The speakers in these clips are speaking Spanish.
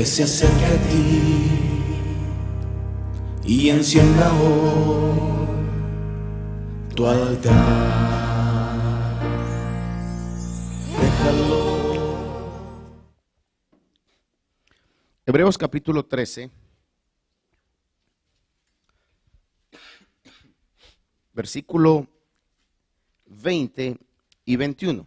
que se acerque a ti y encienda hoy tu altar. Déjalo. Hebreos capítulo 13, versículo 20 y 21.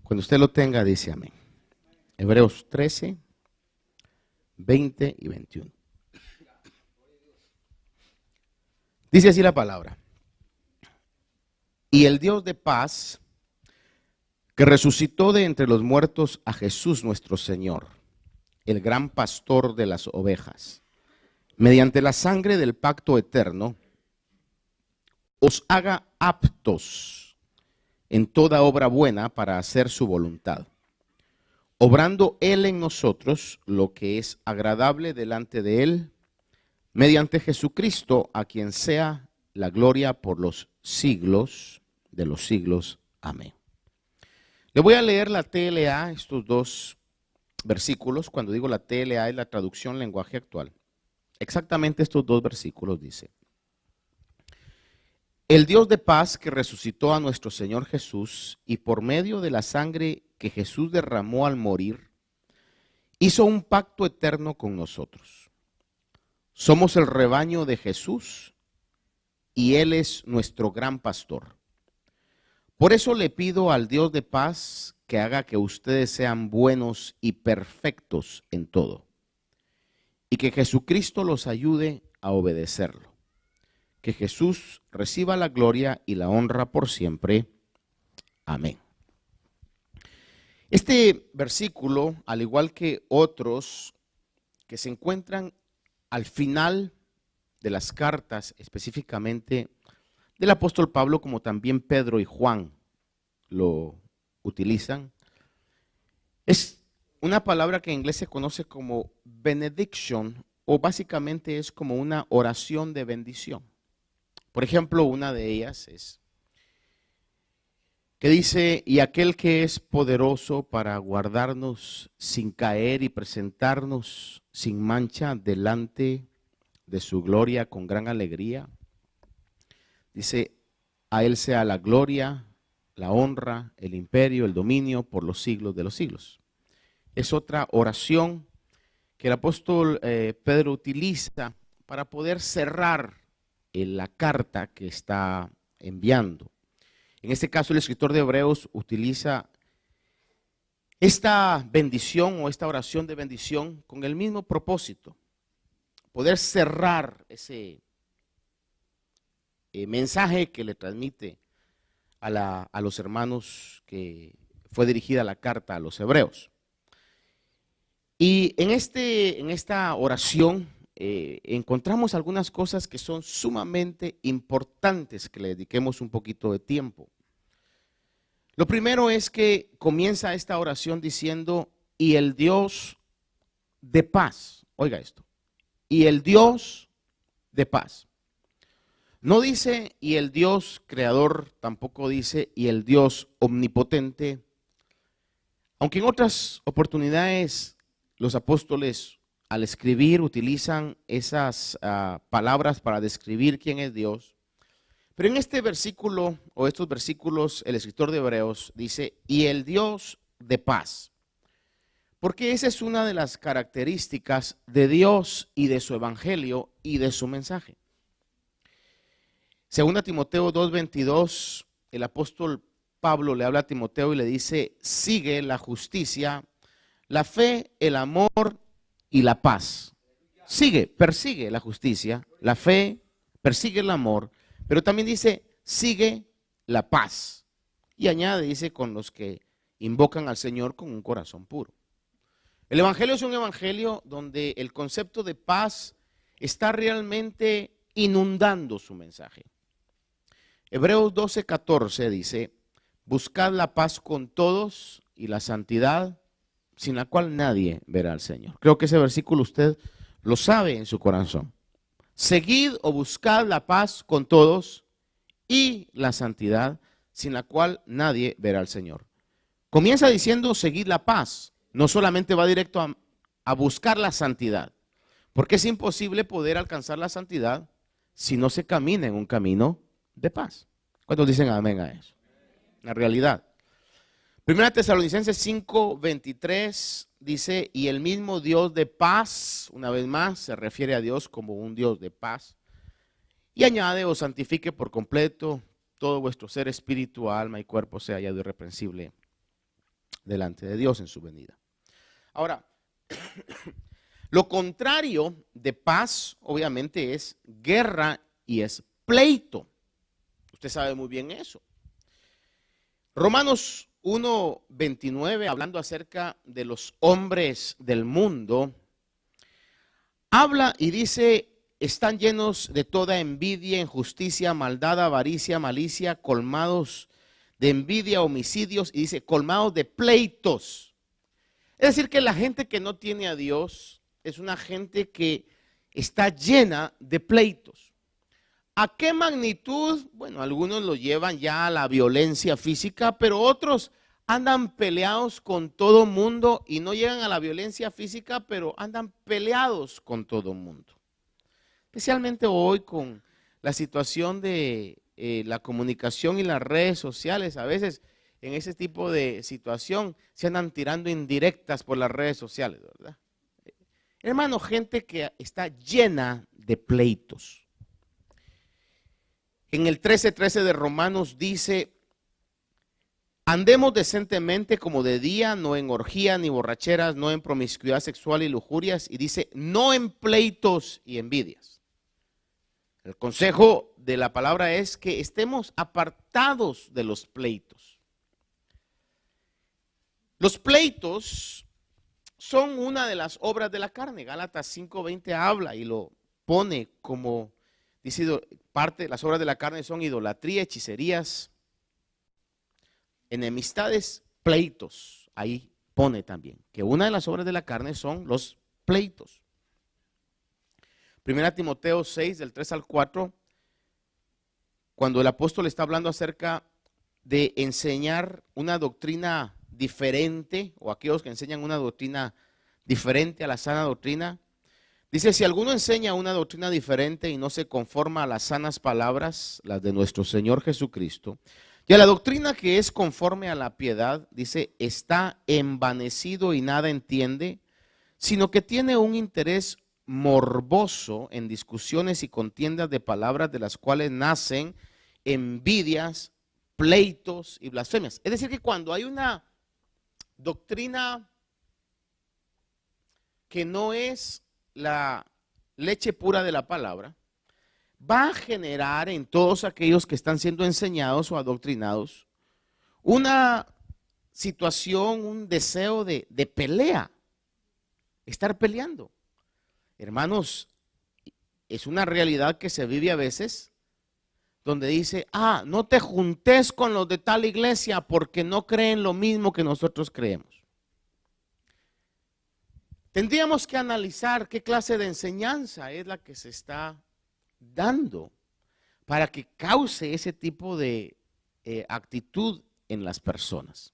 Cuando usted lo tenga, dice amén. Hebreos 13, 20 y 21. Dice así la palabra. Y el Dios de paz, que resucitó de entre los muertos a Jesús nuestro Señor, el gran pastor de las ovejas, mediante la sangre del pacto eterno, os haga aptos en toda obra buena para hacer su voluntad, obrando Él en nosotros lo que es agradable delante de Él, mediante Jesucristo, a quien sea la gloria por los siglos de los siglos. Amén. Le voy a leer la TLA, estos dos versículos. Cuando digo la TLA es la traducción lenguaje actual. Exactamente estos dos versículos dice: el Dios de paz que resucitó a nuestro Señor Jesús y por medio de la sangre que Jesús derramó al morir, hizo un pacto eterno con nosotros. Somos el rebaño de Jesús y Él es nuestro gran pastor. Por eso le pido al Dios de paz que haga que ustedes sean buenos y perfectos en todo, y que Jesucristo los ayude a obedecerlo. Que Jesús reciba la gloria y la honra por siempre. Amén. Este versículo, al igual que otros que se encuentran al final de las cartas, específicamente del apóstol Pablo, como también Pedro y Juan lo utilizan, es una palabra que en inglés se conoce como benediction, o básicamente es como una oración de bendición. Por ejemplo, una de ellas es que dice: y aquel que es poderoso para guardarnos sin caer y presentarnos sin mancha delante de su gloria con gran alegría. Dice: a Él sea la gloria, la honra, el imperio, el dominio por los siglos de los siglos. Es otra oración que el apóstol Pedro utiliza para poder cerrar la carta que está enviando. En este caso, el escritor de Hebreos utiliza esta bendición o esta oración de bendición con el mismo propósito: poder cerrar ese mensaje que le transmite a los hermanos, que fue dirigida la carta a los hebreos. Y en esta oración encontramos algunas cosas que son sumamente importantes que le dediquemos un poquito de tiempo. Lo primero es que comienza esta oración diciendo: y el Dios de paz. Oiga esto: y el Dios de paz. No dice y el Dios creador, tampoco dice y el Dios omnipotente, aunque en otras oportunidades los apóstoles al escribir utilizan esas palabras para describir quién es Dios. Pero en este versículo o estos versículos el escritor de Hebreos dice: y el Dios de paz, porque esa es una de las características de Dios y de su evangelio y de su mensaje. Según Timoteo 2:22, el apóstol Pablo le habla a Timoteo y le dice: sigue la justicia, la fe, el amor y la paz. Persigue la justicia, la fe, persigue el amor, pero también dice: sigue la paz. Y añade, dice: con los que invocan al Señor con un corazón puro. El evangelio es un evangelio donde el concepto de paz está realmente inundando su mensaje. Hebreos 12:14 dice: buscad la paz con todos y la santidad, sin la cual nadie verá al Señor. Creo que ese versículo usted lo sabe en su corazón. Seguid o buscad la paz con todos y la santidad, sin la cual nadie verá al Señor. Comienza diciendo seguir la paz. No solamente va directo a buscar la santidad, porque es imposible poder alcanzar la santidad si no se camina en un camino de paz. ¿Cuántos dicen amén a eso? La realidad. Primera Tesalonicenses 5:23 dice, y el mismo Dios de paz, una vez más, se refiere a Dios como un Dios de paz, y añade, os santifique por completo todo vuestro ser, espíritu, alma y cuerpo sea hallado irreprensible delante de Dios en su venida. Ahora, lo contrario de paz, obviamente, es guerra y es pleito. Usted sabe muy bien eso. Romanos 1:29, hablando acerca de los hombres del mundo, habla y dice, están llenos de toda envidia, injusticia, maldad, avaricia, malicia, colmados de envidia, homicidios, y dice, colmados de pleitos. Es decir, que la gente que no tiene a Dios es una gente que está llena de pleitos. ¿A qué magnitud? Bueno, algunos lo llevan ya a la violencia física, pero otros andan peleados con todo mundo y no llegan a la violencia física, pero andan peleados con todo mundo. Especialmente hoy con la situación de la comunicación y las redes sociales, a veces en ese tipo de situación se andan tirando indirectas por las redes sociales, ¿verdad? Hermano, gente que está llena de pleitos. En el 13:13 de Romanos dice, andemos decentemente como de día, no en orgía ni borracheras, no en promiscuidad sexual y lujurias, y dice, no en pleitos y envidias. El consejo de la palabra es que estemos apartados de los pleitos. Los pleitos son una de las obras de la carne. Gálatas 5:20 habla y lo pone como, dice, parte de las obras de la carne son idolatría, hechicerías, enemistades, pleitos. Ahí pone también que una de las obras de la carne son los pleitos. Primera Timoteo 6, del 3 al 4, cuando el apóstol está hablando acerca de enseñar una doctrina diferente, o aquellos que enseñan una doctrina diferente a la sana doctrina, dice, si alguno enseña una doctrina diferente y no se conforma a las sanas palabras, las de nuestro Señor Jesucristo, y a la doctrina que es conforme a la piedad, dice, está envanecido y nada entiende, sino que tiene un interés morboso en discusiones y contiendas de palabras de las cuales nacen envidias, pleitos y blasfemias. Es decir, que cuando hay una doctrina que no es la leche pura de la palabra, va a generar en todos aquellos que están siendo enseñados o adoctrinados una situación, un deseo de pelea, estar peleando. Hermanos, es una realidad que se vive a veces, donde dice, no te juntes con los de tal iglesia porque no creen lo mismo que nosotros creemos. Tendríamos que analizar qué clase de enseñanza es la que se está dando para que cause ese tipo de actitud en las personas.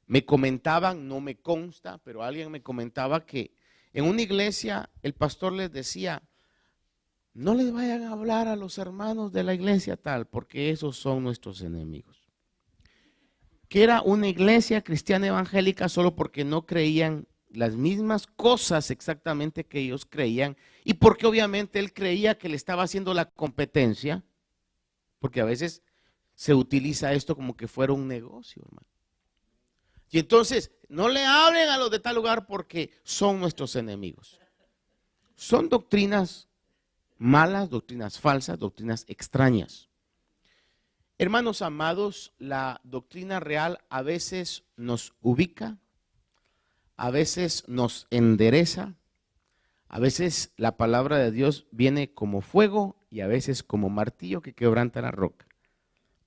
Me comentaban, no me consta, pero alguien me comentaba que en una iglesia el pastor les decía, no les vayan a hablar a los hermanos de la iglesia tal, porque esos son nuestros enemigos. Que era una iglesia cristiana evangélica solo porque no creían las mismas cosas exactamente que ellos creían, y porque obviamente él creía que le estaba haciendo la competencia, porque a veces se utiliza esto como que fuera un negocio, hermano. Y entonces, no le hablen a los de tal lugar porque son nuestros enemigos. Son doctrinas malas, doctrinas falsas, doctrinas extrañas. Hermanos amados, la doctrina real a veces nos ubica, a veces nos endereza, a veces la palabra de Dios viene como fuego y a veces como martillo que quebranta la roca.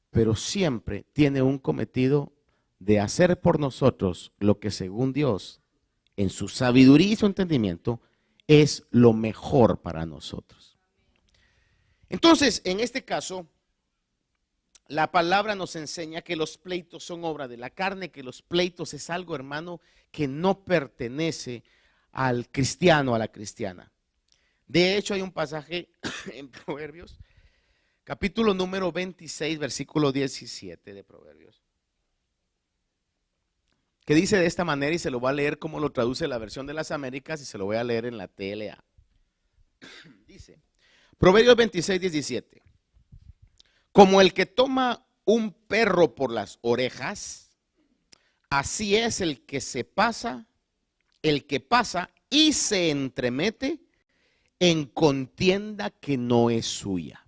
Pero siempre tiene un cometido de hacer por nosotros lo que según Dios, en su sabiduría y su entendimiento, es lo mejor para nosotros. Entonces, en este caso, la palabra nos enseña que los pleitos son obra de la carne, que los pleitos es algo, hermano, que no pertenece al cristiano, a la cristiana. De hecho, hay un pasaje en Proverbios, capítulo número 26, versículo 17 de Proverbios, que dice de esta manera, y se lo voy a leer como lo traduce la versión de las Américas, y se lo voy a leer en la TLA. Dice, Proverbios 26, 17. Como el que toma un perro por las orejas, así es el que pasa y se entremete en contienda que no es suya.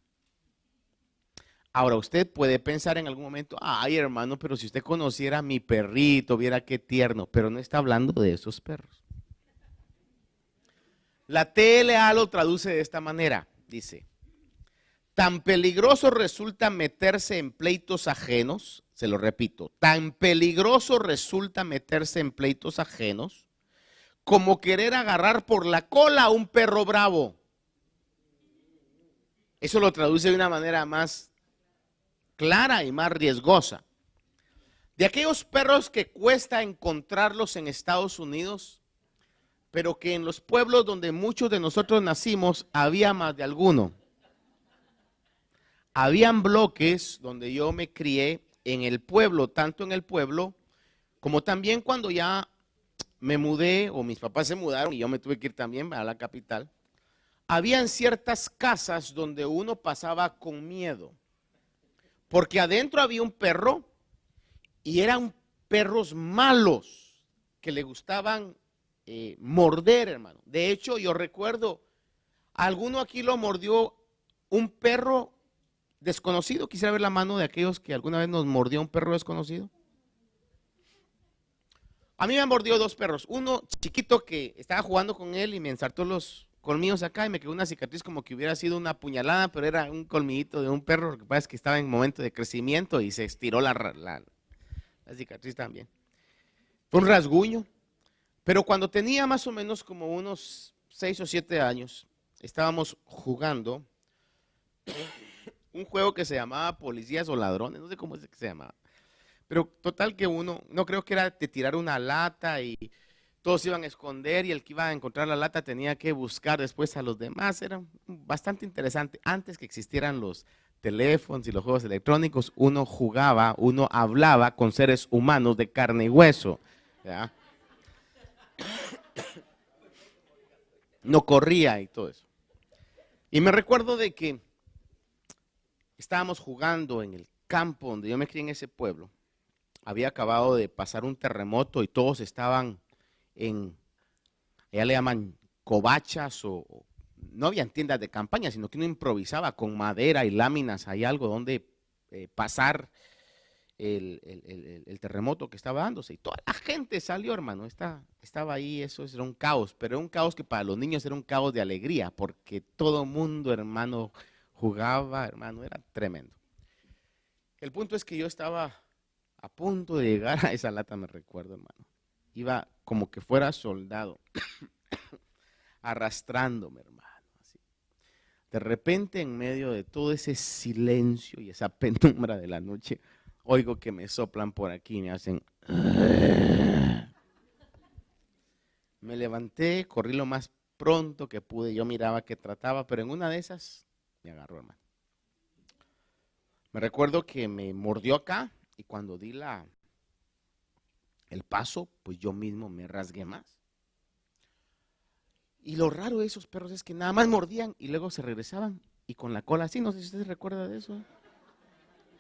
Ahora usted puede pensar en algún momento, ay hermano, pero si usted conociera a mi perrito, viera qué tierno, pero no está hablando de esos perros. La TLA lo traduce de esta manera, dice, tan peligroso resulta meterse en pleitos ajenos, se lo repito, tan peligroso resulta meterse en pleitos ajenos como querer agarrar por la cola a un perro bravo. Eso lo traduce de una manera más clara y más riesgosa. De aquellos perros que cuesta encontrarlos en Estados Unidos, pero que en los pueblos donde muchos de nosotros nacimos había más de alguno. Habían bloques donde yo me crié en el pueblo, tanto en el pueblo como también cuando ya me mudé o mis papás se mudaron y yo me tuve que ir también a la capital. Habían ciertas casas donde uno pasaba con miedo, porque adentro había un perro y eran perros malos que le gustaban morder, hermano. De hecho, yo recuerdo, alguno aquí lo mordió un perro desconocido. Quisiera ver la mano de aquellos que alguna vez nos mordió un perro desconocido. A mí me mordió dos perros. Uno chiquito que estaba jugando con él y me ensartó los colmillos acá y me quedó una cicatriz como que hubiera sido una puñalada, pero era un colmillito de un perro. Lo que pasa es que estaba en momento de crecimiento y se estiró la cicatriz también. Fue un rasguño. Pero cuando tenía más o menos como unos 6 o 7 años, estábamos jugando un juego que se llamaba Policías o Ladrones, no sé cómo es que se llamaba. Pero total que uno, no creo que era de tirar una lata y todos iban a esconder y el que iba a encontrar la lata tenía que buscar después a los demás. Era bastante interesante. Antes que existieran los teléfonos y los juegos electrónicos, uno jugaba, uno hablaba con seres humanos de carne y hueso, ¿ya? No corría y todo eso. Y me recuerdo de que estábamos jugando en el campo donde yo me crié en ese pueblo. Había acabado de pasar un terremoto y todos estaban allá le llaman covachas o no habían tiendas de campaña, sino que uno improvisaba con madera y láminas, hay algo donde pasar el terremoto que estaba dándose. Y toda la gente salió, hermano, estaba ahí, eso era un caos, pero era un caos que para los niños era un caos de alegría, porque todo mundo, hermano, jugaba, hermano, era tremendo. El punto es que yo estaba a punto de llegar a esa lata, me recuerdo, hermano. Iba como que fuera soldado, arrastrándome, hermano. Así. De repente, en medio de todo ese silencio y esa penumbra de la noche, oigo que me soplan por aquí y me hacen... Me levanté, corrí lo más pronto que pude, yo miraba que trataba, pero en una de esas me agarró, hermano. Me recuerdo que me mordió acá y cuando di el paso, pues yo mismo me rasgué más. Y lo raro de esos perros es que nada más mordían y luego se regresaban y con la cola así, no sé si usted se recuerda de eso.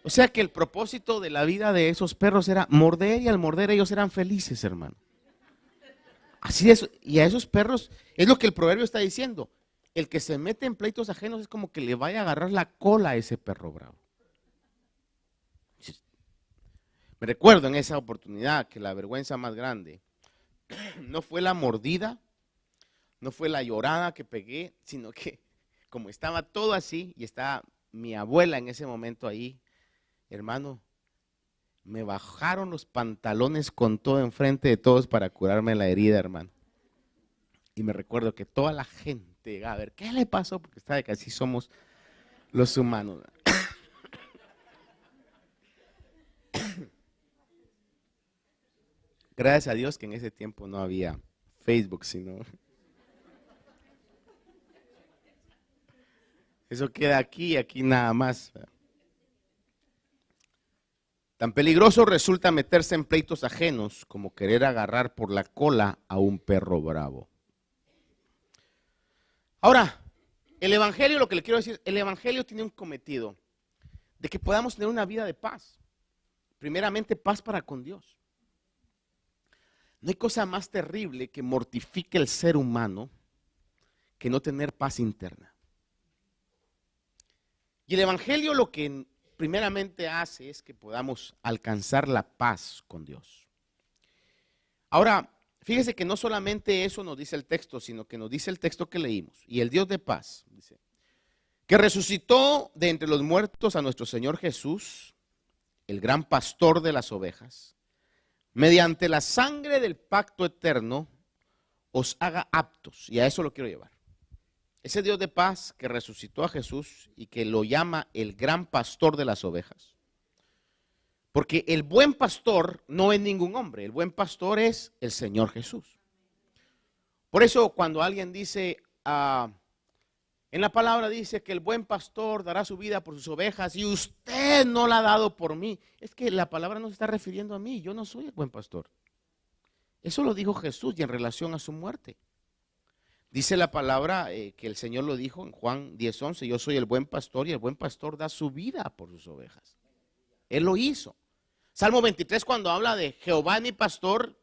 O sea que el propósito de la vida de esos perros era morder y al morder ellos eran felices, hermano. Así es, y a esos perros es lo que el proverbio está diciendo. El que se mete en pleitos ajenos es como que le vaya a agarrar la cola a ese perro bravo. Me recuerdo en esa oportunidad que la vergüenza más grande no fue la mordida, no fue la llorada que pegué, sino que como estaba todo así y estaba mi abuela en ese momento ahí, hermano, me bajaron los pantalones con todo enfrente de todos para curarme la herida, hermano. Y me recuerdo que toda la gente, a ver, ¿qué le pasó? Porque sabe que así somos los humanos. Gracias a Dios que en ese tiempo no había Facebook, sino... Eso queda aquí y aquí nada más. Tan peligroso resulta meterse en pleitos ajenos como querer agarrar por la cola a un perro bravo. Ahora, el Evangelio, lo que le quiero decir, el Evangelio tiene un cometido de que podamos tener una vida de paz. Primeramente, paz para con Dios. No hay cosa más terrible que mortifique el ser humano que no tener paz interna. Y el Evangelio lo que primeramente hace es que podamos alcanzar la paz con Dios. Ahora, fíjese que no solamente eso nos dice el texto, sino que nos dice el texto que leímos. Y el Dios de paz, dice, que resucitó de entre los muertos a nuestro Señor Jesús, el gran pastor de las ovejas, mediante la sangre del pacto eterno, os haga aptos. Y a eso lo quiero llevar. Ese Dios de paz que resucitó a Jesús y que lo llama el gran pastor de las ovejas. Porque el buen pastor no es ningún hombre, el buen pastor es el Señor Jesús. Por eso cuando alguien dice, en la palabra dice que el buen pastor dará su vida por sus ovejas y usted no la ha dado por mí, es que la palabra no se está refiriendo a mí, yo no soy el buen pastor. Eso lo dijo Jesús y en relación a su muerte. Dice la palabra que el Señor lo dijo en Juan 10:11, yo soy el buen pastor y el buen pastor da su vida por sus ovejas. Él lo hizo. Salmo 23 cuando habla de Jehová mi pastor,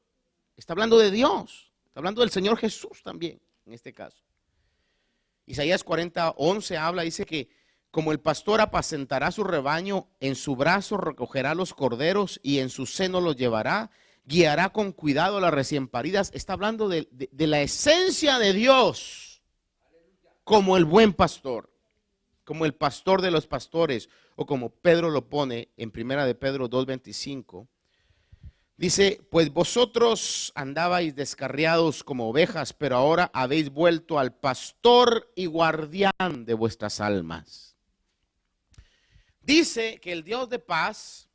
está hablando de Dios, está hablando del Señor Jesús también, en este caso. Isaías 40:11 habla, dice que como el pastor apacentará su rebaño, en su brazo recogerá los corderos y en su seno los llevará, guiará con cuidado a las recién paridas. Está hablando de la esencia de Dios como el buen pastor, como el pastor de los pastores, o como Pedro lo pone en primera de Pedro 2:25. Dice, pues vosotros andabais descarriados como ovejas, pero ahora habéis vuelto al pastor y guardián de vuestras almas. Dice que el Dios de paz,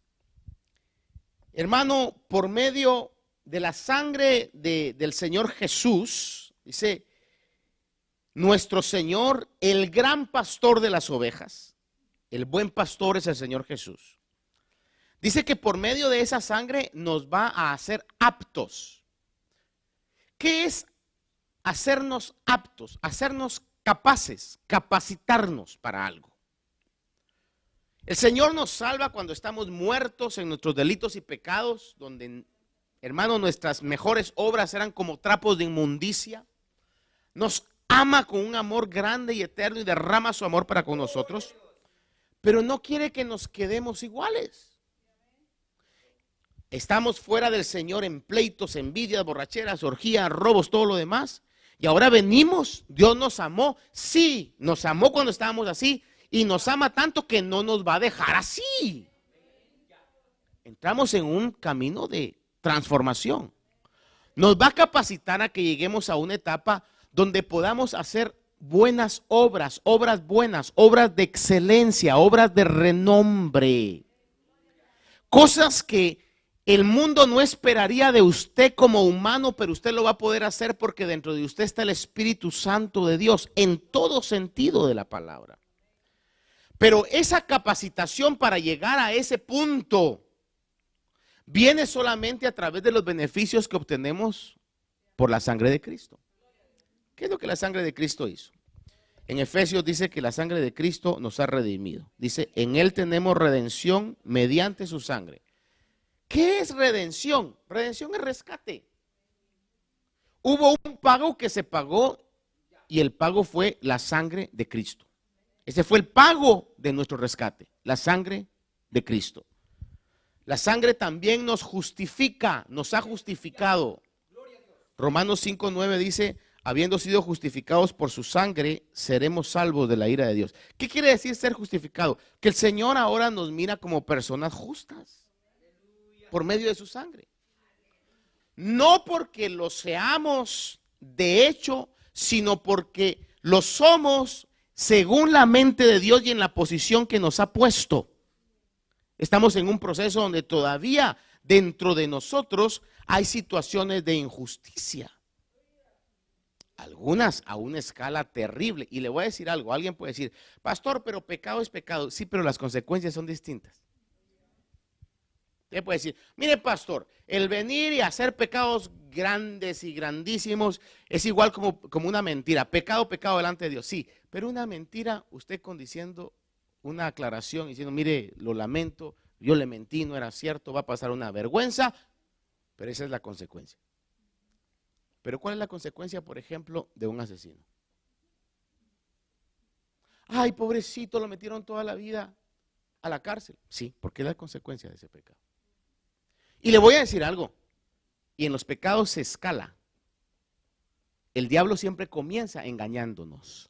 hermano, por medio de la sangre del Señor Jesús, dice, nuestro Señor, el gran pastor de las ovejas, el buen pastor es el Señor Jesús. Dice que por medio de esa sangre nos va a hacer aptos. ¿Qué es hacernos aptos? Hacernos capaces, capacitarnos para algo. El Señor nos salva cuando estamos muertos en nuestros delitos y pecados, donde, hermano, nuestras mejores obras eran como trapos de inmundicia. Nos ama con un amor grande y eterno y derrama su amor para con nosotros, pero no quiere que nos quedemos iguales. Estamos fuera del Señor en pleitos, envidias, borracheras, orgías, robos, todo lo demás. Y ahora venimos, Dios nos amó. Sí, nos amó cuando estábamos así. Y nos ama tanto que no nos va a dejar así. Entramos en un camino de transformación. Nos va a capacitar a que lleguemos a una etapa donde podamos hacer buenas obras, obras buenas, obras de excelencia, obras de renombre. Cosas que el mundo no esperaría de usted como humano, pero usted lo va a poder hacer porque dentro de usted está el Espíritu Santo de Dios en todo sentido de la palabra. Pero esa capacitación para llegar a ese punto viene solamente a través de los beneficios que obtenemos por la sangre de Cristo. ¿Qué es lo que la sangre de Cristo hizo? En Efesios dice que la sangre de Cristo nos ha redimido. Dice, en Él tenemos redención mediante su sangre. ¿Qué es redención? Redención es rescate. Hubo un pago que se pagó y el pago fue la sangre de Cristo. Ese fue el pago de nuestro rescate, la sangre de Cristo. La sangre también nos justifica, nos ha justificado. Romanos 5:9 dice, habiendo sido justificados por su sangre, seremos salvos de la ira de Dios. ¿Qué quiere decir ser justificado? Que el Señor ahora nos mira como personas justas por medio de su sangre. No porque lo seamos de hecho, sino porque lo somos según la mente de Dios y en la posición que nos ha puesto. Estamos en un proceso donde todavía dentro de nosotros hay situaciones de injusticia. Algunas a una escala terrible. Y le voy a decir algo, alguien puede decir, pastor, pero pecado es pecado. Sí, pero las consecuencias son distintas. Usted puede decir, mire pastor, el venir y hacer pecados grandes y grandísimos es igual como una mentira. Pecado delante de Dios, sí. Pero una mentira, usted diciendo una aclaración, diciendo, mire, lo lamento, yo le mentí, no era cierto, va a pasar una vergüenza, pero esa es la consecuencia. Pero ¿cuál es la consecuencia, por ejemplo, de un asesino? Ay, pobrecito, lo metieron toda la vida a la cárcel. Sí, porque es la consecuencia de ese pecado. Y le voy a decir algo, y en los pecados se escala. El diablo siempre comienza engañándonos.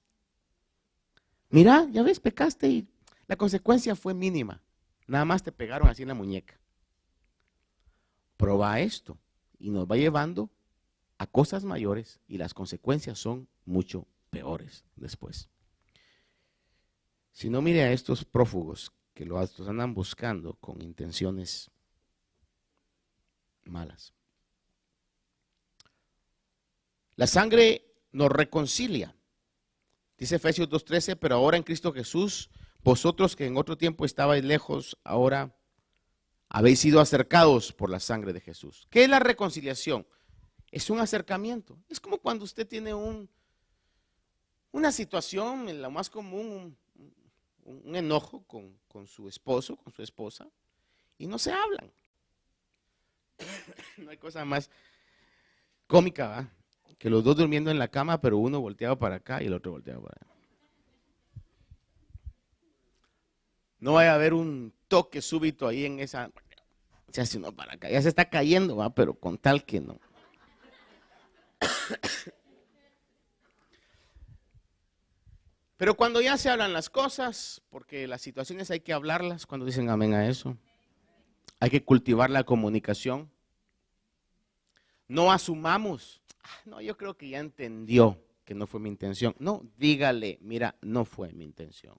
Mira, ya ves, pecaste y la consecuencia fue mínima. Nada más te pegaron así en la muñeca. Proba esto y nos va llevando a cosas mayores y las consecuencias son mucho peores después. Si no, mire a estos prófugos que los andan buscando con intenciones malas. La sangre nos reconcilia. Dice Efesios 2:13, pero ahora en Cristo Jesús, vosotros que en otro tiempo estabais lejos, ahora habéis sido acercados por la sangre de Jesús. ¿Qué es la reconciliación? Es un acercamiento. Es como cuando usted tiene una situación, lo más común, un enojo con su esposo, con su esposa, y no se hablan. No hay cosa más cómica, ¿va? Que los dos durmiendo en la cama, pero uno volteado para acá y el otro volteado para allá. No vaya a haber un toque súbito ahí en esa, se hace uno para acá, ya se está cayendo, ¿va? Pero con tal que no. Pero cuando ya se hablan las cosas, porque las situaciones hay que hablarlas, cuando dicen amén a eso, hay que cultivar la comunicación. No asumamos, no, yo creo que ya entendió que no fue mi intención. No, dígale, mira, no fue mi intención.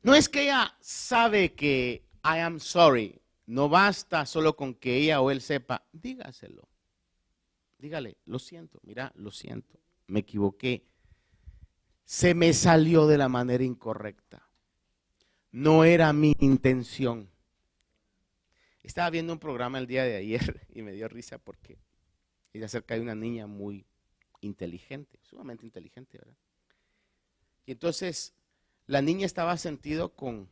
No es que ella sabe que I am sorry, no basta solo con que ella o él sepa, dígaselo. Dígale, lo siento, mira, lo siento, me equivoqué. Se me salió de la manera incorrecta. No era mi intención. Estaba viendo un programa el día de ayer y me dio risa porque es acerca de una niña muy inteligente, sumamente inteligente, ¿verdad? Y entonces la niña estaba sentido con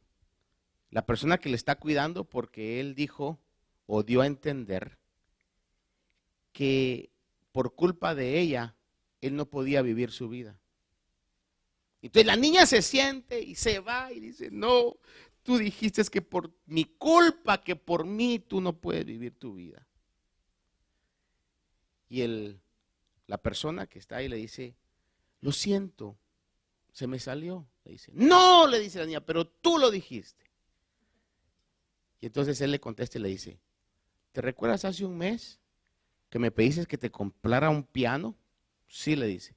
la persona que le está cuidando porque él dijo o dio a entender que por culpa de ella, él no podía vivir su vida. Entonces la niña se siente y se va y dice, no, tú dijiste que por mi culpa, que por mí tú no puedes vivir tu vida. Y la persona que está ahí le dice, lo siento, se me salió. Le dice, no, le dice la niña, pero tú lo dijiste. Y entonces él le contesta y le dice, ¿te recuerdas hace un mes que me pediste que te comprara un piano? Sí, le dice.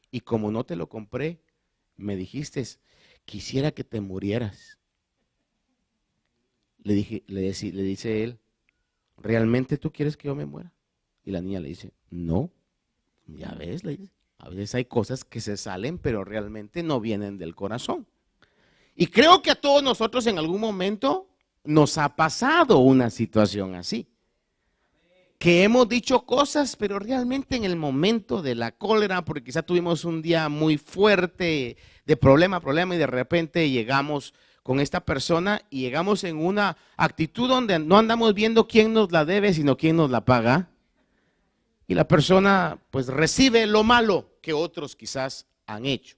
Y como no te lo compré, me dijiste, quisiera que te murieras. Le dice él, ¿realmente tú quieres que yo me muera? Y la niña le dice, no, ya ves, le dice, a veces hay cosas que se salen, pero realmente no vienen del corazón. Y creo que a todos nosotros en algún momento nos ha pasado una situación así. Que hemos dicho cosas, pero realmente en el momento de la cólera, porque quizá tuvimos un día muy fuerte de problema, y de repente llegamos con esta persona y llegamos en una actitud donde no andamos viendo quién nos la debe, sino quién nos la paga. Y la persona pues recibe lo malo que otros quizás han hecho.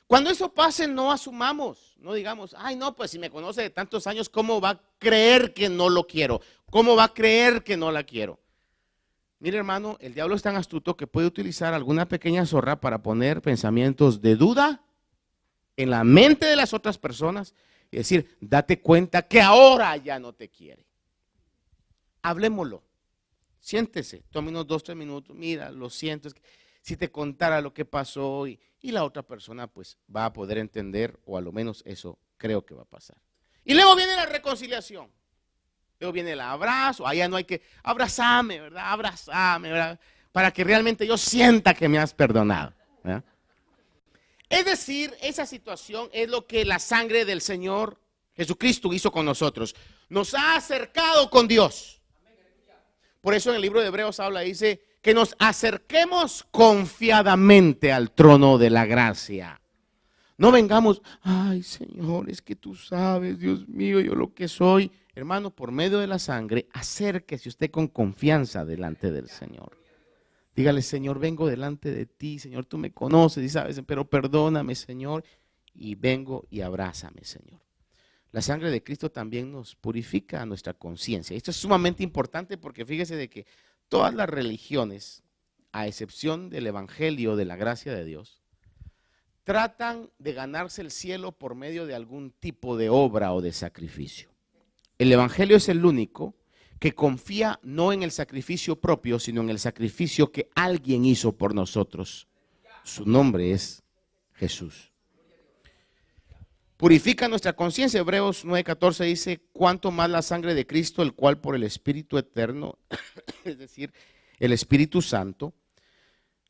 Cuando eso pase, no asumamos, no digamos, ay no, pues si me conoce de tantos años, ¿cómo va a creer que no lo quiero? ¿Cómo va a creer que no la quiero? Mire, hermano, el diablo es tan astuto que puede utilizar alguna pequeña zorra para poner pensamientos de duda en la mente de las otras personas y decir, date cuenta que ahora ya no te quiere. Hablemoslo. Siéntese, tome unos 2-3 minutos, mira, lo siento, es que si te contara lo que pasó y la otra persona pues va a poder entender, o a lo menos eso creo que va a pasar. Y luego viene la reconciliación. luego viene el abrazo, allá no hay que, abrazame, ¿verdad? Abrazame, ¿verdad? Para que realmente yo sienta que me has perdonado, ¿verdad? Es decir, esa situación es lo que la sangre del Señor Jesucristo hizo con nosotros. Nos ha acercado con Dios. Por eso en el libro de Hebreos habla, dice, que nos acerquemos confiadamente al trono de la gracia. No vengamos, ay Señor, es que tú sabes, Dios mío, yo lo que soy. Hermano, por medio de la sangre, acérquese usted con confianza delante del Señor. Dígale, Señor, vengo delante de ti, Señor, tú me conoces y sabes, pero perdóname, Señor, y vengo y abrázame, Señor. La sangre de Cristo también nos purifica a nuestra conciencia. Esto es sumamente importante porque fíjese de que todas las religiones, a excepción del Evangelio de la gracia de Dios, tratan de ganarse el cielo por medio de algún tipo de obra o de sacrificio. El Evangelio es el único que confía no en el sacrificio propio, sino en el sacrificio que alguien hizo por nosotros. Su nombre es Jesús. Purifica nuestra conciencia. Hebreos 9:14 dice, cuánto más la sangre de Cristo, el cual por el Espíritu eterno, es decir, el Espíritu Santo,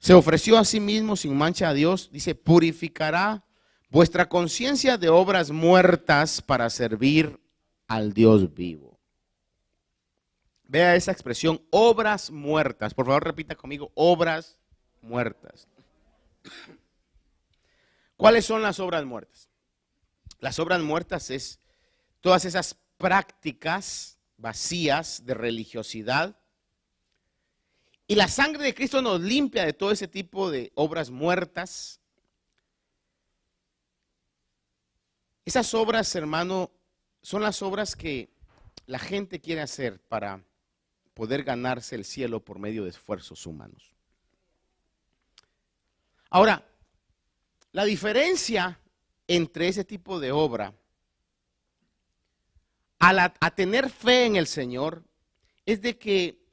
se ofreció a sí mismo sin mancha a Dios, dice, purificará vuestra conciencia de obras muertas para servir al Dios vivo. Vea esa expresión, obras muertas. Por favor, repita conmigo, obras muertas. ¿Cuáles son las obras muertas? Las obras muertas es todas esas prácticas vacías de religiosidad. Y la sangre de Cristo nos limpia de todo ese tipo de obras muertas. Esas obras, hermano, son las obras que la gente quiere hacer para poder ganarse el cielo por medio de esfuerzos humanos. Ahora, la diferencia entre ese tipo de obra a tener fe en el Señor es de que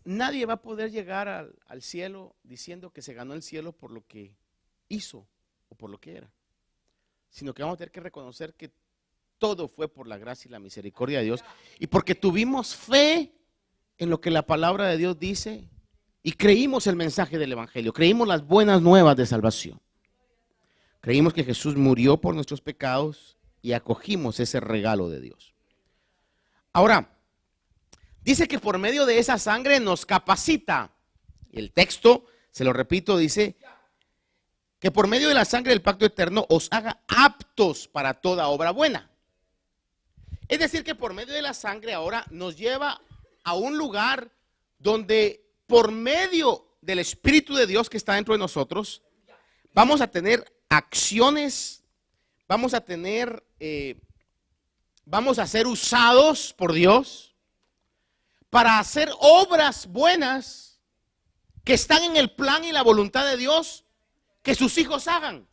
nadie va a poder llegar al cielo diciendo que se ganó el cielo por lo que hizo o por lo que era, sino que vamos a tener que reconocer que todo fue por la gracia y la misericordia de Dios y porque tuvimos fe en lo que la palabra de Dios dice y creímos el mensaje del Evangelio, creímos las buenas nuevas de salvación. Creímos que Jesús murió por nuestros pecados y acogimos ese regalo de Dios. Ahora, dice que por medio de esa sangre nos capacita. El texto, se lo repito, dice que por medio de la sangre del pacto eterno os haga aptos para toda obra buena. Es decir, que por medio de la sangre ahora nos lleva a un lugar donde por medio del Espíritu de Dios que está dentro de nosotros, vamos a tener acciones, vamos a ser usados por Dios para hacer obras buenas que están en el plan y la voluntad de Dios que sus hijos hagan,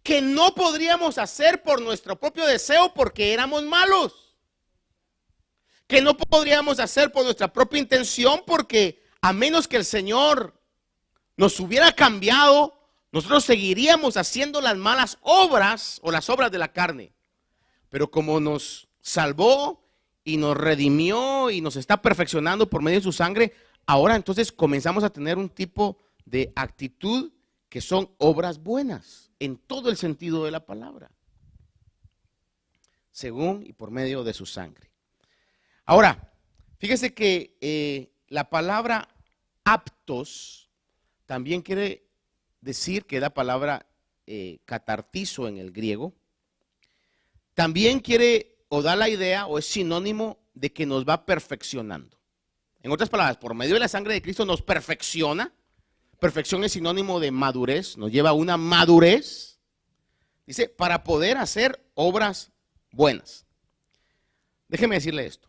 que no podríamos hacer por nuestro propio deseo porque éramos malos, que no podríamos hacer por nuestra propia intención porque a menos que el Señor nos hubiera cambiado, nosotros seguiríamos haciendo las malas obras o las obras de la carne. Pero como nos salvó y nos redimió y nos está perfeccionando por medio de su sangre, ahora entonces comenzamos a tener un tipo de actitud que son obras buenas en todo el sentido de la palabra, según y por medio de su sangre. Ahora, fíjese que la palabra aptos también quiere decir que la palabra catartizo en el griego, también quiere o da la idea o es sinónimo de que nos va perfeccionando. En otras palabras, por medio de la sangre de Cristo nos perfecciona. Perfección es sinónimo de madurez, nos lleva a una madurez, dice, para poder hacer obras buenas. Déjeme decirle esto.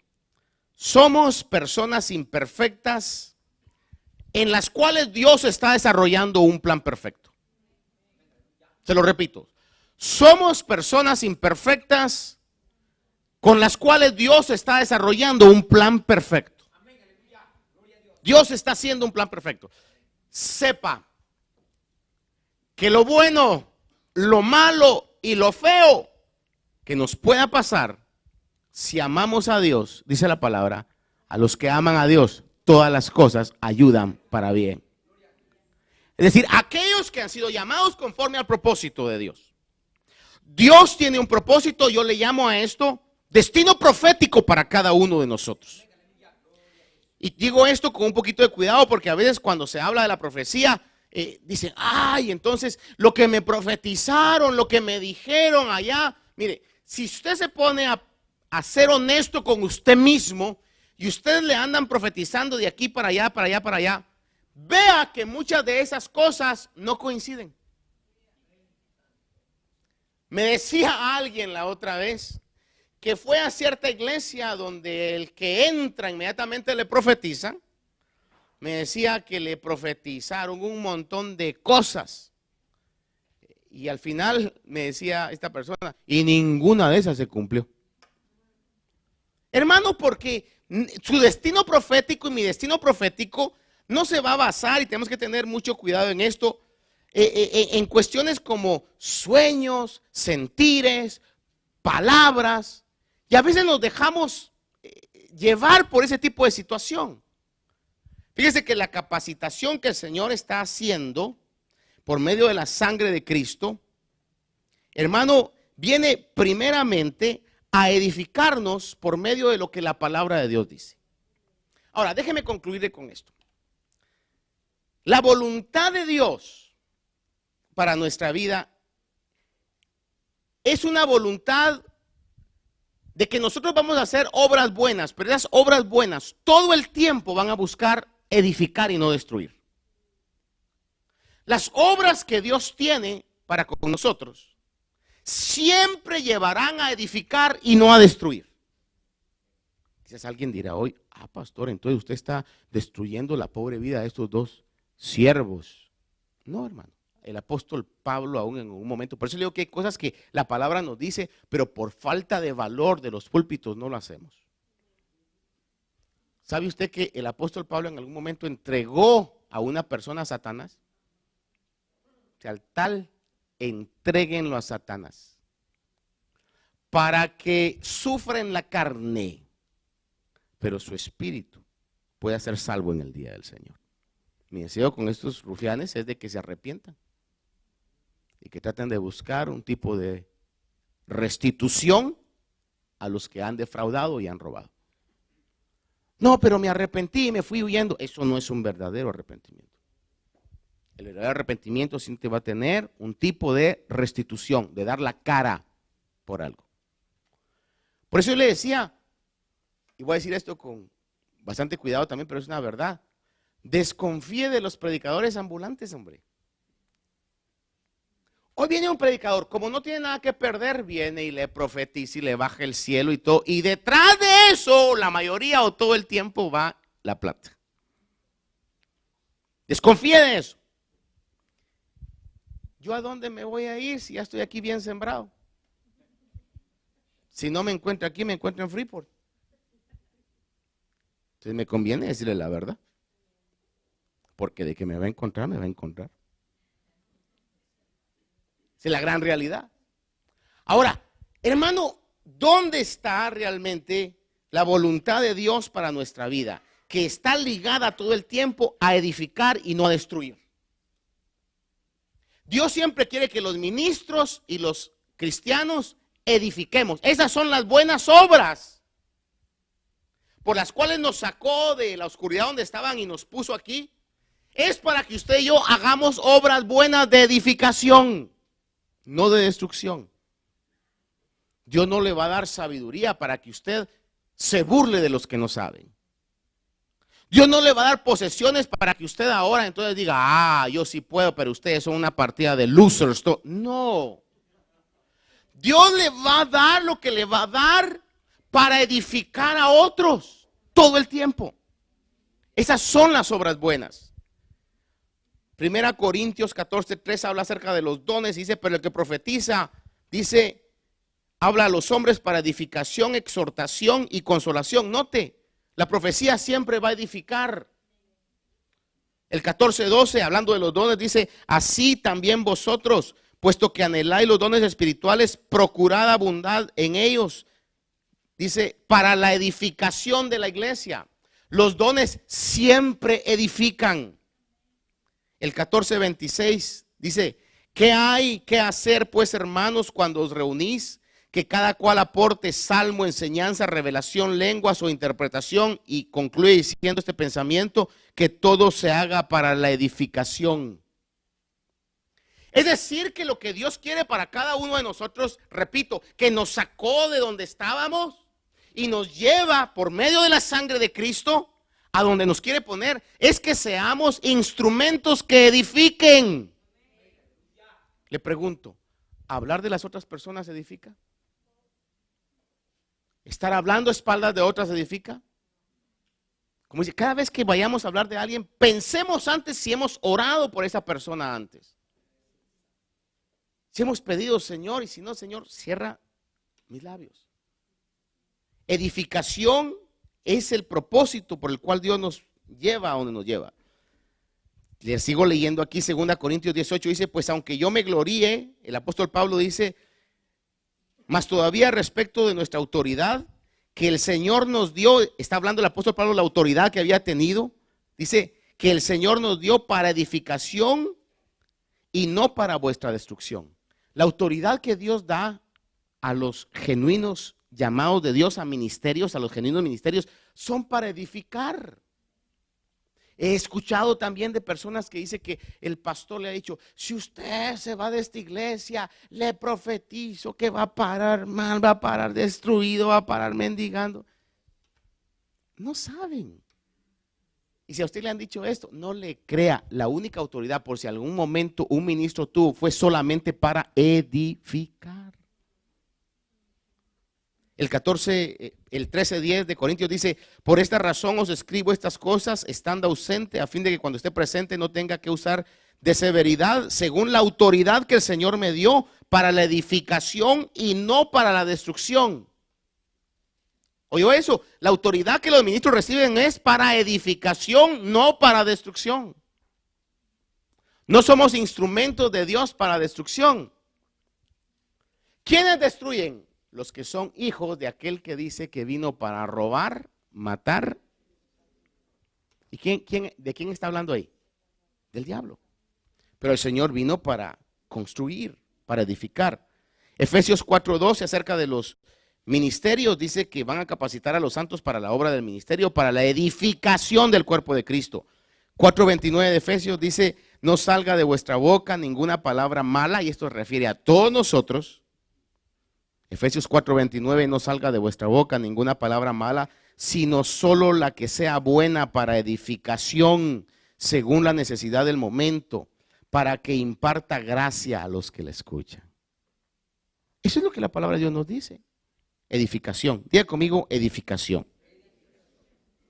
Somos personas imperfectas en las cuales Dios está desarrollando un plan perfecto. Se lo repito. Somos personas imperfectas con las cuales Dios está desarrollando un plan perfecto. Dios está haciendo un plan perfecto. Sepa que lo bueno, lo malo y lo feo que nos pueda pasar, si amamos a Dios, dice la palabra, a los que aman a Dios, todas las cosas ayudan para bien. Es decir, aquellos que han sido llamados conforme al propósito de Dios. Dios tiene un propósito, yo le llamo a esto destino profético para cada uno de nosotros. Y digo esto con un poquito de cuidado porque a veces cuando se habla de la profecía, dicen, ay, entonces lo que me profetizaron, lo que me dijeron allá. Mire, si usted se pone a ser honesto con usted mismo y ustedes le andan profetizando de aquí para allá, para allá, para allá, vea que muchas de esas cosas no coinciden. Me decía alguien la otra vez que fue a cierta iglesia donde el que entra inmediatamente le profetizan. Me decía que le profetizaron un montón de cosas. Y al final me decía esta persona, y ninguna de esas se cumplió. Hermano, porque su destino profético y mi destino profético no se va a basar, y tenemos que tener mucho cuidado en esto, en cuestiones como sueños, sentires, palabras. Y a veces nos dejamos llevar por ese tipo de situación. Fíjese que la capacitación que el Señor está haciendo por medio de la sangre de Cristo, hermano, viene primeramente a edificarnos por medio de lo que la palabra de Dios dice. Ahora, déjeme concluir con esto. La voluntad de Dios para nuestra vida es una voluntad de que nosotros vamos a hacer obras buenas, pero esas obras buenas todo el tiempo van a buscar edificar y no destruir. Las obras que Dios tiene para con nosotros siempre llevarán a edificar y no a destruir. Quizás alguien dirá hoy, pastor, entonces usted está destruyendo la pobre vida de estos dos siervos. No, hermano. El apóstol Pablo aún en un momento, por eso le digo que hay cosas que la palabra nos dice, pero por falta de valor de los púlpitos no lo hacemos. ¿Sabe usted que el apóstol Pablo en algún momento entregó a una persona a Satanás? O sea, al tal, entréguenlo a Satanás para que sufra en la carne, pero su espíritu pueda ser salvo en el día del Señor. Mi deseo con estos rufianes es de que se arrepientan y que traten de buscar un tipo de restitución a los que han defraudado y han robado. No, pero me arrepentí y me fui huyendo. Eso no es un verdadero arrepentimiento. El verdadero arrepentimiento siempre va a tener un tipo de restitución, de dar la cara por algo. Por eso yo le decía, y voy a decir esto con bastante cuidado también, pero es una verdad. Desconfíe de los predicadores ambulantes, hombre. Hoy viene un predicador, como no tiene nada que perder, viene y le profetiza y le baja el cielo y todo. Y detrás de eso, la mayoría o todo el tiempo va la plata. Desconfíe de eso. ¿Yo a dónde me voy a ir si ya estoy aquí bien sembrado? Si no me encuentro aquí, me encuentro en Freeport. Entonces me conviene decirle la verdad. Porque de que me va a encontrar, me va a encontrar. Esa es la gran realidad. Ahora, hermano, ¿dónde está realmente la voluntad de Dios para nuestra vida? Que está ligada todo el tiempo a edificar y no a destruir. Dios siempre quiere que los ministros y los cristianos edifiquemos. Esas son las buenas obras por las cuales nos sacó de la oscuridad donde estaban y nos puso aquí. Es para que usted y yo hagamos obras buenas de edificación, no de destrucción. Dios no le va a dar sabiduría para que usted se burle de los que no saben. Dios no le va a dar posesiones para que usted ahora entonces diga, yo sí puedo, pero ustedes son una partida de losers. No. Dios le va a dar lo que le va a dar para edificar a otros todo el tiempo. Esas son las obras buenas. 1 Corintios 14:3 habla acerca de los dones, dice, pero el que profetiza, dice, habla a los hombres para edificación, exhortación y consolación. Note, la profecía siempre va a edificar. El 14:12, hablando de los dones, dice, así también vosotros, puesto que anheláis los dones espirituales, procurad abundar en ellos, dice, para la edificación de la iglesia. Los dones siempre edifican. El 14:26 dice, ¿qué hay que hacer pues, hermanos, cuando os reunís? Que cada cual aporte salmo, enseñanza, revelación, lenguas o interpretación. Y concluye diciendo este pensamiento, que todo se haga para la edificación. Es decir, que lo que Dios quiere para cada uno de nosotros, repito, que nos sacó de donde estábamos y nos lleva por medio de la sangre de Cristo a donde nos quiere poner, es que seamos instrumentos que edifiquen. Le pregunto, ¿hablar de las otras personas edifica? ¿Estar hablando a espaldas de otras edifica? Como dice, cada vez que vayamos a hablar de alguien, pensemos antes si hemos orado por esa persona antes. Si hemos pedido, Señor, y si no, Señor, cierra mis labios. Edificación es el propósito por el cual Dios nos lleva a donde nos lleva. Le sigo leyendo aquí 2 Corintios 18, dice, pues aunque yo me gloríe, el apóstol Pablo dice, más todavía respecto de nuestra autoridad, que el Señor nos dio, está hablando el apóstol Pablo de la autoridad que había tenido, dice que el Señor nos dio para edificación y no para vuestra destrucción. La autoridad que Dios da a los genuinos llamados de Dios a ministerios, a los genuinos ministerios, son para edificar. He escuchado también de personas que dicen que el pastor le ha dicho, si usted se va de esta iglesia, le profetizo que va a parar mal, va a parar destruido, va a parar mendigando. No saben. Y si a usted le han dicho esto, no le crea. La única autoridad, por si algún momento un ministro tuvo, fue solamente para edificar. El 13:10 de Corintios dice, por esta razón os escribo estas cosas estando ausente, a fin de que cuando esté presente no tenga que usar de severidad, según la autoridad que el Señor me dio para la edificación y no para la destrucción. ¿Oyó eso? La autoridad que los ministros reciben es para edificación, no para destrucción. No somos instrumentos de Dios para destrucción. ¿Quiénes destruyen? Los que son hijos de aquel que dice que vino para robar, matar. ¿Y de quién está hablando ahí? Del diablo. Pero el Señor vino para construir, para edificar. Efesios 4:12 acerca de los ministerios dice que van a capacitar a los santos para la obra del ministerio, para la edificación del cuerpo de Cristo. 4:29 de Efesios dice, no salga de vuestra boca ninguna palabra mala, y esto se refiere a todos nosotros. Efesios 4:29, no salga de vuestra boca ninguna palabra mala, sino solo la que sea buena para edificación, según la necesidad del momento, para que imparta gracia a los que la escuchan. Eso es lo que la palabra de Dios nos dice. Edificación. Diga conmigo, edificación.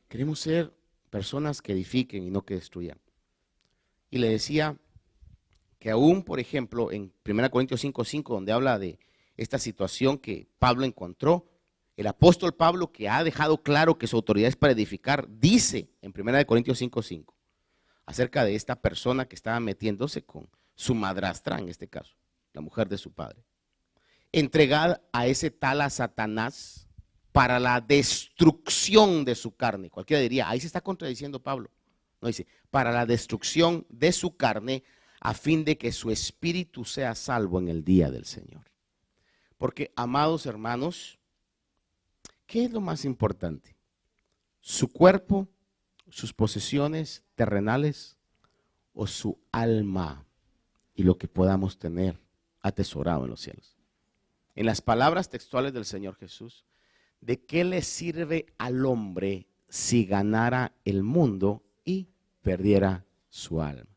Queremos ser personas que edifiquen y no que destruyan. Y le decía que aún, por ejemplo, en 1 Corintios 5:5, donde habla de esta situación que Pablo encontró, el apóstol Pablo, que ha dejado claro que su autoridad es para edificar, dice en 1 Corintios 5:5 acerca de esta persona que estaba metiéndose con su madrastra, en este caso, la mujer de su padre. Entregad a ese tal a Satanás para la destrucción de su carne. Cualquiera diría, ahí se está contradiciendo Pablo. No, dice, para la destrucción de su carne, a fin de que su espíritu sea salvo en el día del Señor. Porque, amados hermanos, ¿qué es lo más importante? ¿Su cuerpo, sus posesiones terrenales o su alma y lo que podamos tener atesorado en los cielos? En las palabras textuales del Señor Jesús, ¿de qué le sirve al hombre si ganara el mundo y perdiera su alma?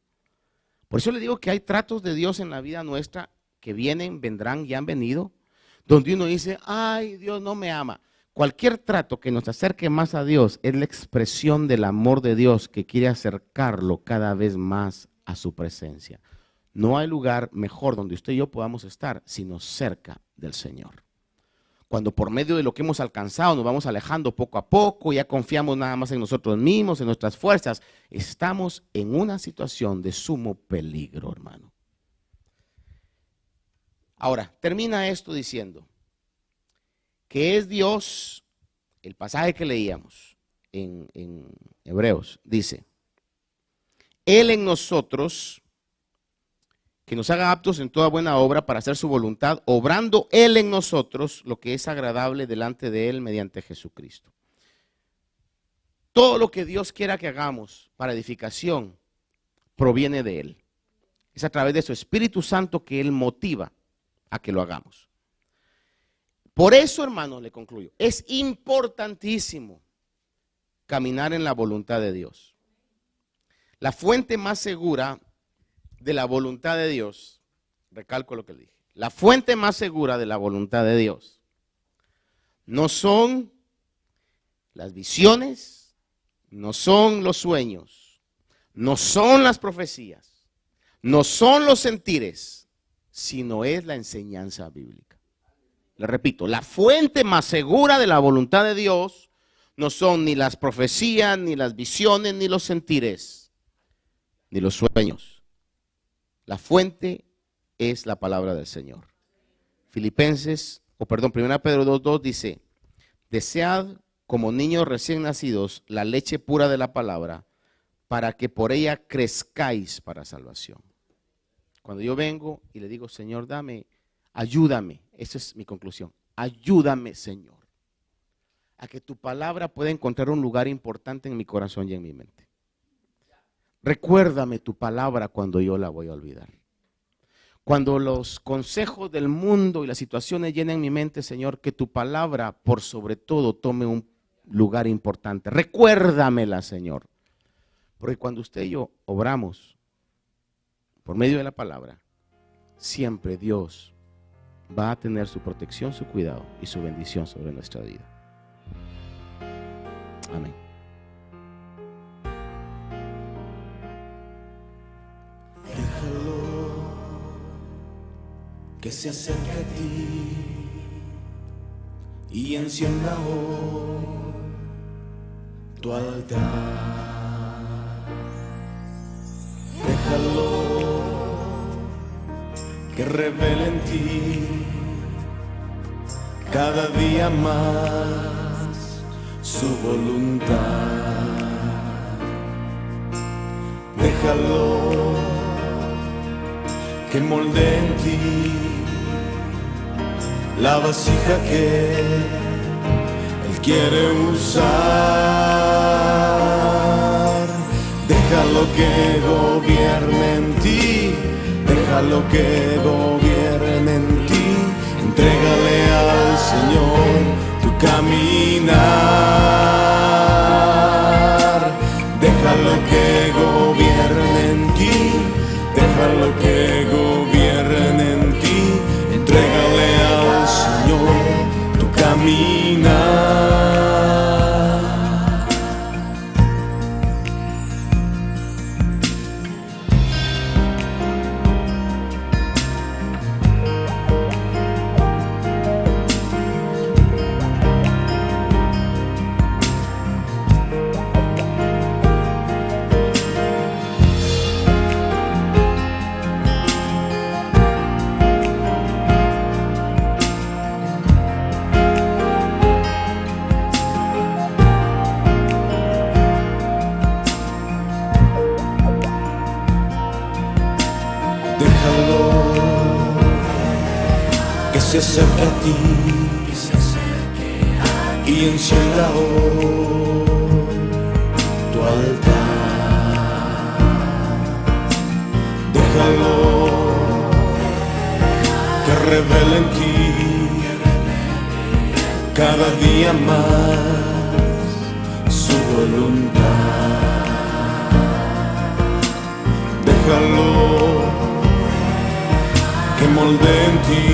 Por eso le digo que hay tratos de Dios en la vida nuestra que vienen, vendrán y han venido, donde uno dice, ay, Dios no me ama. Cualquier trato que nos acerque más a Dios es la expresión del amor de Dios que quiere acercarlo cada vez más a su presencia. No hay lugar mejor donde usted y yo podamos estar, sino cerca del Señor. Cuando por medio de lo que hemos alcanzado nos vamos alejando poco a poco, ya confiamos nada más en nosotros mismos, en nuestras fuerzas, estamos en una situación de sumo peligro, hermano. Ahora, termina esto diciendo que es Dios, el pasaje que leíamos en Hebreos, dice, Él en nosotros, que nos haga aptos en toda buena obra para hacer su voluntad, obrando Él en nosotros lo que es agradable delante de Él mediante Jesucristo. Todo lo que Dios quiera que hagamos para edificación proviene de Él. Es a través de su Espíritu Santo que Él motiva a que lo hagamos. Por eso, hermano, le concluyo, es importantísimo caminar en la voluntad de Dios. La fuente más segura de la voluntad de Dios, recalco lo que dije, la fuente más segura de la voluntad de Dios no son las visiones, no son los sueños, no son las profecías, no son los sentires, sino es la enseñanza bíblica. Le repito, la fuente más segura de la voluntad de Dios no son ni las profecías, ni las visiones, ni los sentires, ni los sueños. La fuente es la palabra del Señor. Primera Pedro 2:2 dice, desead como niños recién nacidos la leche pura de la palabra, para que por ella crezcáis para salvación. Cuando yo vengo y le digo, Señor, ayúdame, esa es mi conclusión, ayúdame, Señor, a que tu palabra pueda encontrar un lugar importante en mi corazón y en mi mente. Recuérdame tu palabra cuando yo la voy a olvidar. Cuando los consejos del mundo y las situaciones llenen mi mente, Señor, que tu palabra por sobre todo tome un lugar importante. Recuérdamela, Señor. Porque cuando usted y yo obramos por medio de la palabra, siempre Dios va a tener su protección, su cuidado y su bendición sobre nuestra vida. Amén. Que se acerque a ti y encienda hoy tu altar. Déjalo que revele en ti cada día más su voluntad. Déjalo que molde en ti la vasija que Él quiere usar. Déjalo que gobierne en ti, déjalo que gobierne en ti. Entrégale al Señor tu caminar. Déjalo que gobierne en ti, déjalo que gobierne en ti. Entrégale al Señor tu caminar. Se acerque a ti y encienda hoy tu altar. Déjalo que revele en ti cada día más su voluntad. Déjalo que molde en ti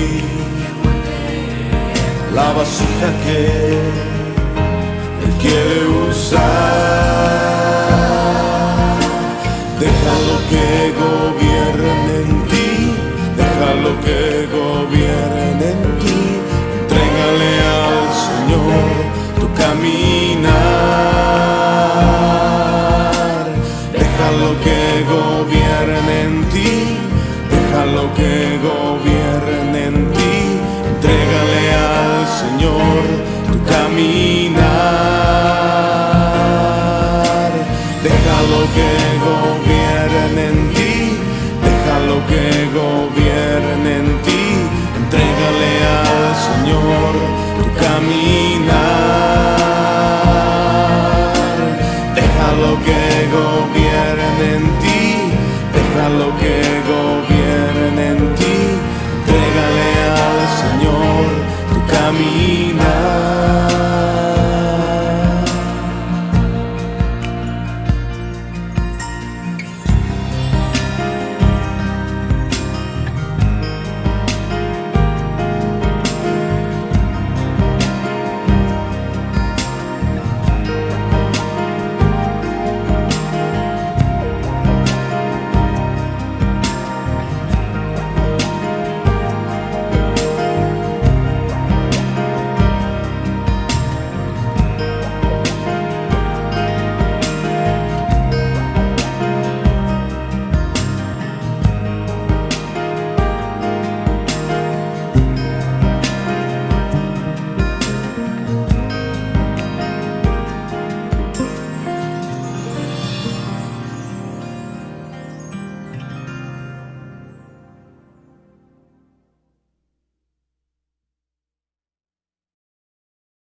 la vasija que Él quiere usar. Déjalo que gobierne en ti, déjalo que gobierne en ti. Entrégale al Señor tu caminar. Déjalo que gobierne en ti, déjalo que gobierne en ti. Entrégale al Señor caminar. Déjalo que gobierne en ti, déjalo que gobierne